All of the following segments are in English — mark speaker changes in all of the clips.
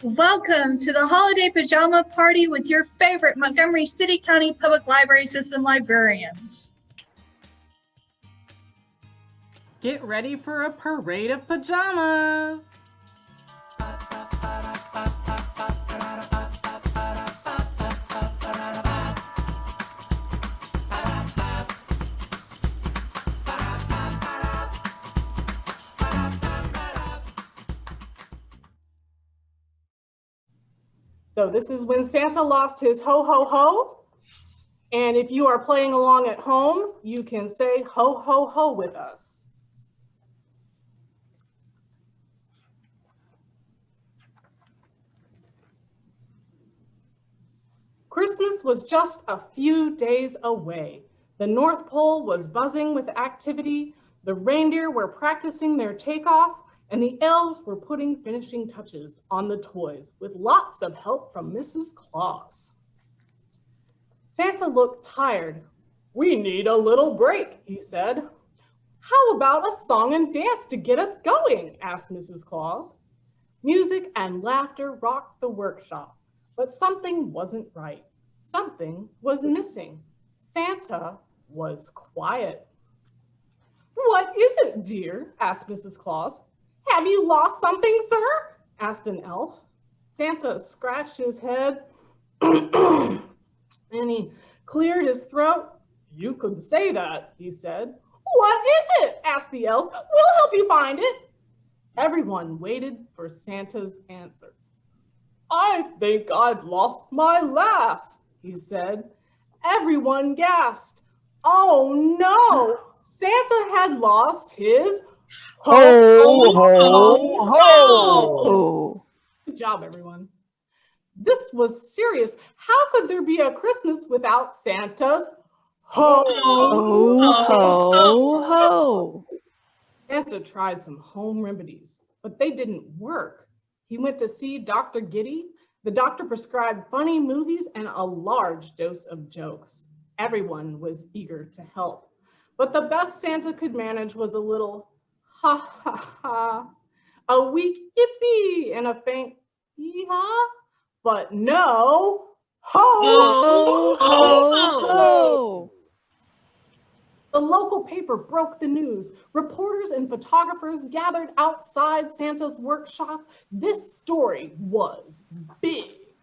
Speaker 1: Welcome to the Holiday Pajama Party with your favorite Montgomery City County Public Library System librarians.
Speaker 2: Get ready for a parade of pajamas! So this is when Santa lost his ho ho ho. And if you are playing along at home, you can say ho ho ho with us. Christmas was just a few days away. The North Pole was buzzing with activity, the reindeer were practicing their takeoff, and the elves were putting finishing touches on the toys with lots of help from Mrs. Claus. Santa looked tired. "We need a little break," he said. "How about a song and dance to get us going?" asked Mrs. Claus. Music and laughter rocked the workshop, but something wasn't right. Something was missing. Santa was quiet. "What is it, dear?" asked Mrs. Claus. "Have you lost something, sir?" asked an elf. Santa scratched his head and he cleared his throat. "You could say that," he said. "What is it?" asked the elves. "We'll help you find it." Everyone waited for Santa's answer. "I think I've lost my laugh," he said. Everyone gasped. Oh no! Santa had lost his ho ho ho! Good job, everyone. This was serious. How could there be a Christmas without Santa's ho ho ho? Santa tried some home remedies, but they didn't work. He went to see Dr. Giddy. The doctor prescribed funny movies and a large dose of jokes. Everyone was eager to help, but the best Santa could manage was a little ha ha ha, a weak yippee, and a faint hee-haw, but no ho ho ho! The local paper broke the news. Reporters and photographers gathered outside Santa's workshop. This story was big.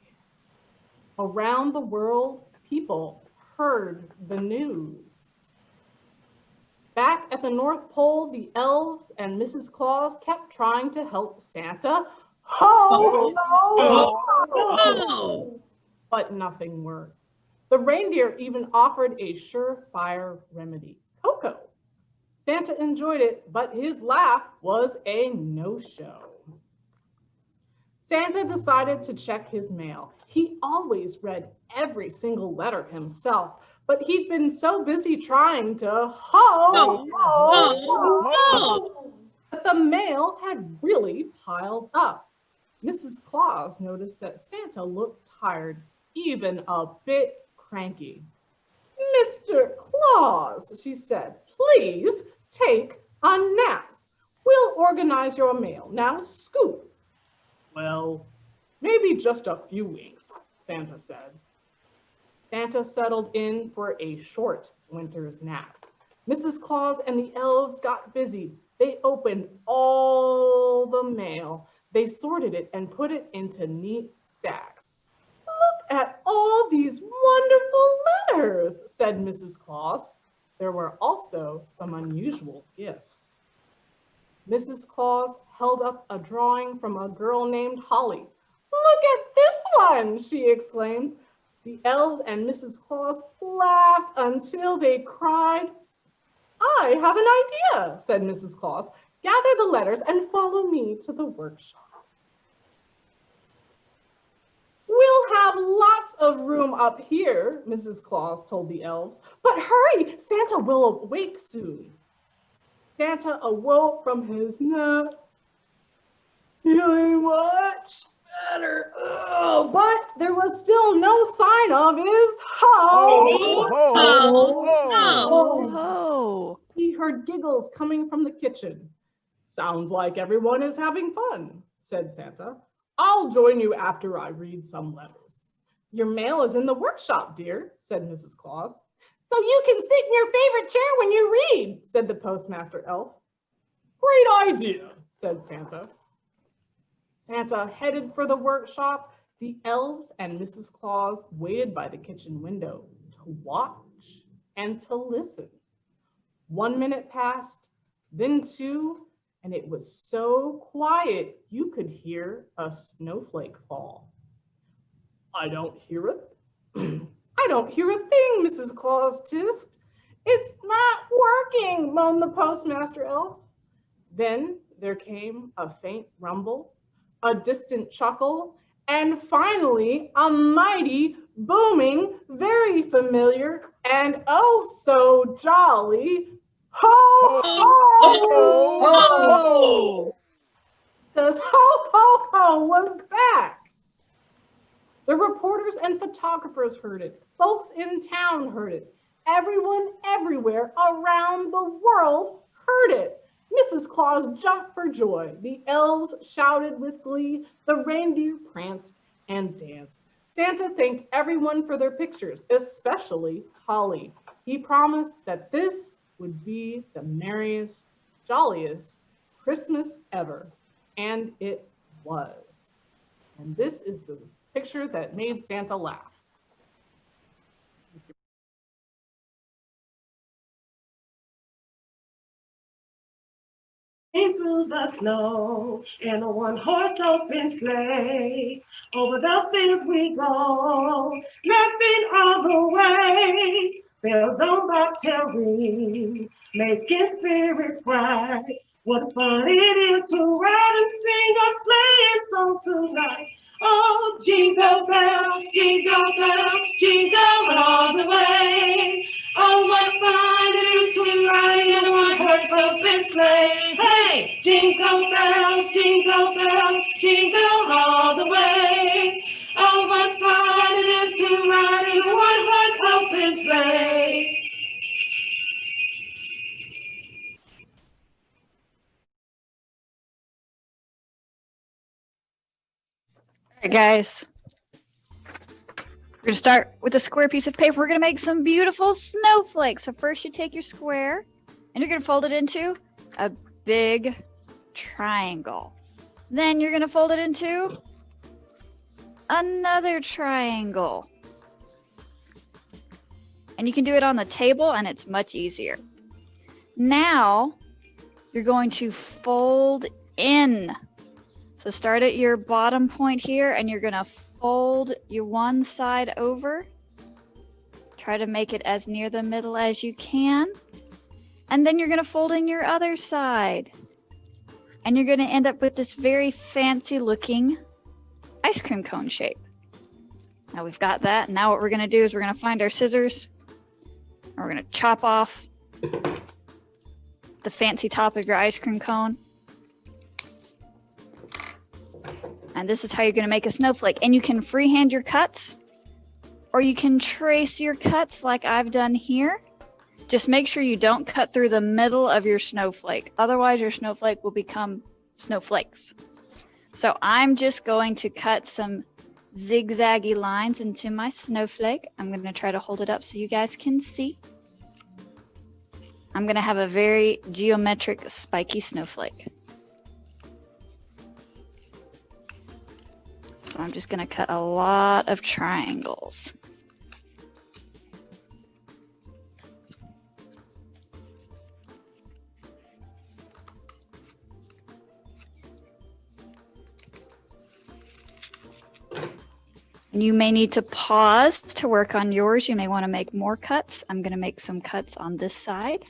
Speaker 2: Around the world, people heard the news. Back at the North Pole, the elves and Mrs. Claus kept trying to help Santa. Ho, ho, ho! But nothing worked. The reindeer even offered a surefire remedy, cocoa. Santa enjoyed it, but his laugh was a no-show. Santa decided to check his mail. He always read every single letter himself, but he'd been so busy trying to ho, ho, ho, that the mail had really piled up. Mrs. Claus noticed that Santa looked tired, even a bit cranky. "Mr. Claus," she said, "please take a nap. We'll organize your mail. Now scoot." "Well, maybe just a few winks," Santa said. Santa settled in for a short winter's nap. Mrs. Claus and the elves got busy. They opened all the mail. They sorted it and put it into neat stacks. "Look at all these wonderful letters," said Mrs. Claus. There were also some unusual gifts. Mrs. Claus held up a drawing from a girl named Holly. "Look at this one," she exclaimed. The elves and Mrs. Claus laughed until they cried. "I have an idea," said Mrs. Claus. "Gather the letters and follow me to the workshop. We'll have lots of room up here," Mrs. Claus told the elves. "But hurry, Santa will awake soon." Santa awoke from his nap, feeling much better. But there was still no sign of his ho ho. He heard giggles coming from the kitchen. "Sounds like everyone is having fun," said Santa. I'll join you after I read some letters. Your mail is in the workshop, dear, said Mrs. Claus. So you can sit in your favorite chair when you read, said the postmaster elf. Great idea, said Santa. Santa headed for the workshop. The elves and Mrs. Claus waited by the kitchen window to watch and to listen. 1 minute passed, then 2, and it was so quiet you could hear a snowflake fall. I don't hear it. I don't hear a thing, Mrs. Claus tissed. It's not working, moaned the postmaster elf. Then there came a faint rumble, a distant chuckle, and finally a mighty, booming, very familiar, and oh so jolly ho ho ho! Says ho ho ho was back. The reporters and photographers heard it. Folks in town heard it. Everyone everywhere around the world heard it. Mrs. Claus jumped for joy. The elves shouted with glee. The reindeer pranced and danced. Santa thanked everyone for their pictures, especially Holly. He promised that this would be the merriest, jolliest Christmas ever. And it was. And this is the picture that made Santa laugh.
Speaker 3: Through the snow in a one-horse open sleigh. Over the fields we go, laughing all the way. Bells on bobtail ring, making spirits bright. What fun it is to ride and sing a sleighing song tonight. Oh, jingle bells, jingle all the way. Oh, what fun it is to ride in a one-horse open sleigh. Hey, jingle bells, jingle all the way. Oh, what fun it is to ride in a one-horse open sleigh.
Speaker 4: All right, guys. We're gonna start with a square piece of paper. We're gonna make some beautiful snowflakes. So first you take your square and you're gonna fold it into a big triangle. Then you're gonna fold it into another triangle. And you can do it on the table and it's much easier. Now you're going to fold in. So start at your bottom point here and you're gonna fold your one side over. Try to make it as near the middle as you can. And then you're gonna fold in your other side. And you're gonna end up with this very fancy looking ice cream cone shape. Now we've got that. Now what we're gonna do is we're gonna find our scissors. And we're gonna chop off the fancy top of your ice cream cone. And this is how you're going to make a snowflake. And you can freehand your cuts, or you can trace your cuts like I've done here. Just make sure you don't cut through the middle of your snowflake. Otherwise, your snowflake will become snowflakes. So I'm just going to cut some zigzaggy lines into my snowflake. I'm going to try to hold it up so you guys can see. I'm going to have a very geometric, spiky snowflake. So I'm just going to cut a lot of triangles. And you may need to pause to work on yours. You may want to make more cuts. I'm going to make some cuts on this side.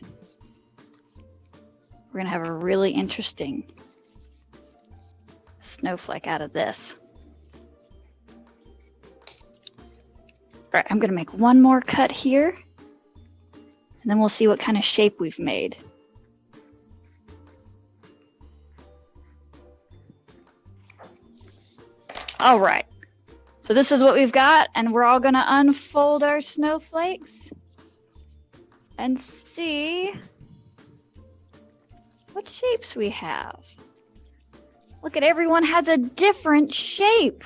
Speaker 4: We're going to have a really interesting snowflake out of this. All right, I'm going to make one more cut here, and then we'll see what kind of shape we've made. All right, so this is what we've got, and we're all going to unfold our snowflakes and see what shapes we have. Look at everyone has a different shape.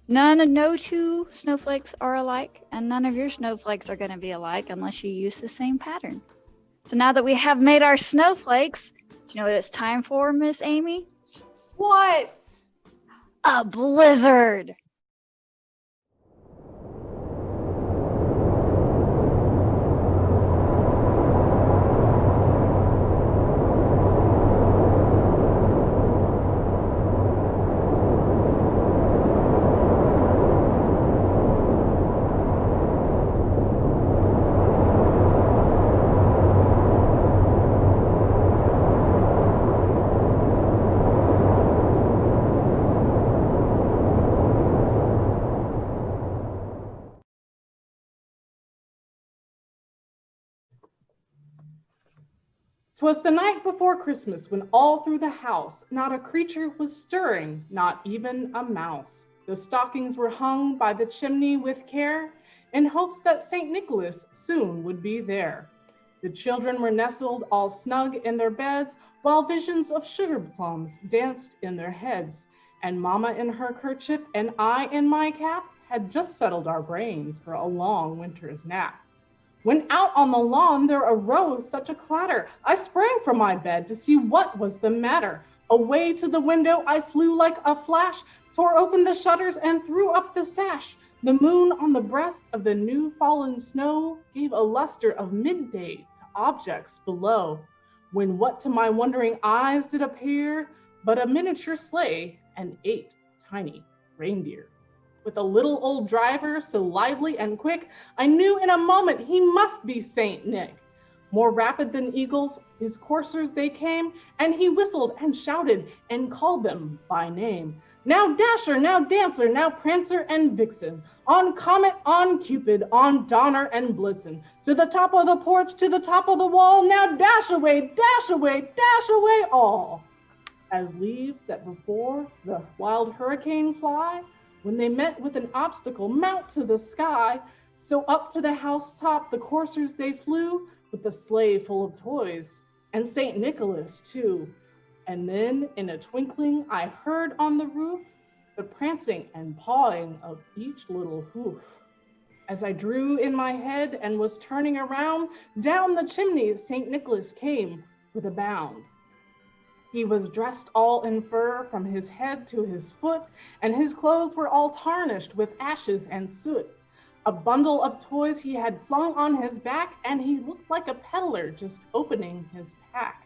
Speaker 4: No two snowflakes are alike, and none of your snowflakes are going to be alike unless you use the same pattern. So now that we have made our snowflakes, do you know what it's time for, Miss Amy?
Speaker 2: What?
Speaker 4: A blizzard.
Speaker 2: "'Twas the night before Christmas when all through the house not a creature was stirring, not even a mouse. The stockings were hung by the chimney with care, in hopes that St. Nicholas soon would be there. The children were nestled all snug in their beds, while visions of sugar plums danced in their heads. And Mama in her kerchief and I in my cap had just settled our brains for a long winter's nap. When out on the lawn there arose such a clatter, I sprang from my bed to see what was the matter. Away to the window I flew like a flash, tore open the shutters and threw up the sash. The moon on the breast of the new fallen snow gave a luster of midday to objects below, when what to my wondering eyes did appear but a miniature sleigh and 8 tiny reindeer. With a little old driver so lively and quick, I knew in a moment he must be Saint Nick. More rapid than eagles, his coursers they came, and he whistled and shouted and called them by name. Now Dasher, now Dancer, now Prancer and Vixen, on Comet, on Cupid, on Donner and Blitzen, to the top of the porch, to the top of the wall, now dash away, dash away, dash away all. As leaves that before the wild hurricane fly, when they met with an obstacle, mount to the sky, so up to the housetop the coursers they flew, with the sleigh full of toys, and St. Nicholas too. And then in a twinkling I heard on the roof the prancing and pawing of each little hoof. As I drew in my head and was turning around, down the chimney St. Nicholas came with a bound. He was dressed all in fur from his head to his foot, and his clothes were all tarnished with ashes and soot. A bundle of toys he had flung on his back, and he looked like a peddler just opening his pack.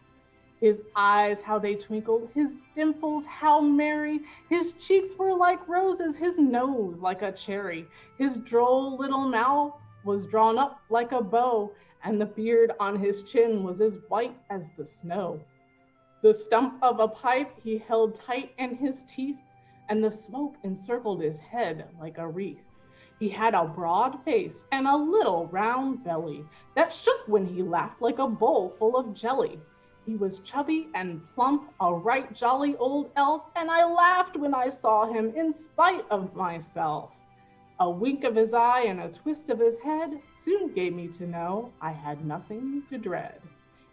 Speaker 2: His eyes, how they twinkled, his dimples, how merry. His cheeks were like roses, his nose like a cherry. His droll little mouth was drawn up like a bow, and the beard on his chin was as white as the snow. The stump of a pipe he held tight in his teeth, and the smoke encircled his head like a wreath. He had a broad face and a little round belly that shook when he laughed like a bowl full of jelly. He was chubby and plump, a right jolly old elf, and I laughed when I saw him in spite of myself. A wink of his eye and a twist of his head soon gave me to know I had nothing to dread.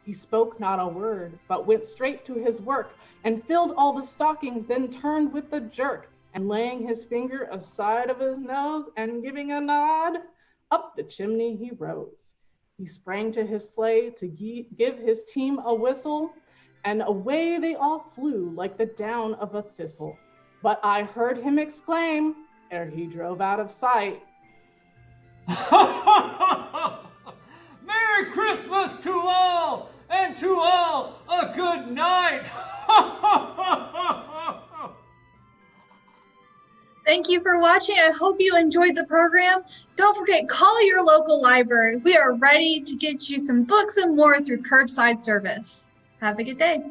Speaker 2: He spoke not a word, but went straight to his work and filled all the stockings, then turned with a jerk, and laying his finger aside of his nose and giving a nod, up the chimney he rose. He sprang to his sleigh to give his team a whistle, and away they all flew like the down of a thistle. But I heard him exclaim, ere he drove out of sight,
Speaker 5: "Merry Christmas to all, and to all a good night."
Speaker 1: Thank you for watching. I hope you enjoyed the program. Don't forget, call your local library. We are ready to get you some books and more through curbside service. Have a good day.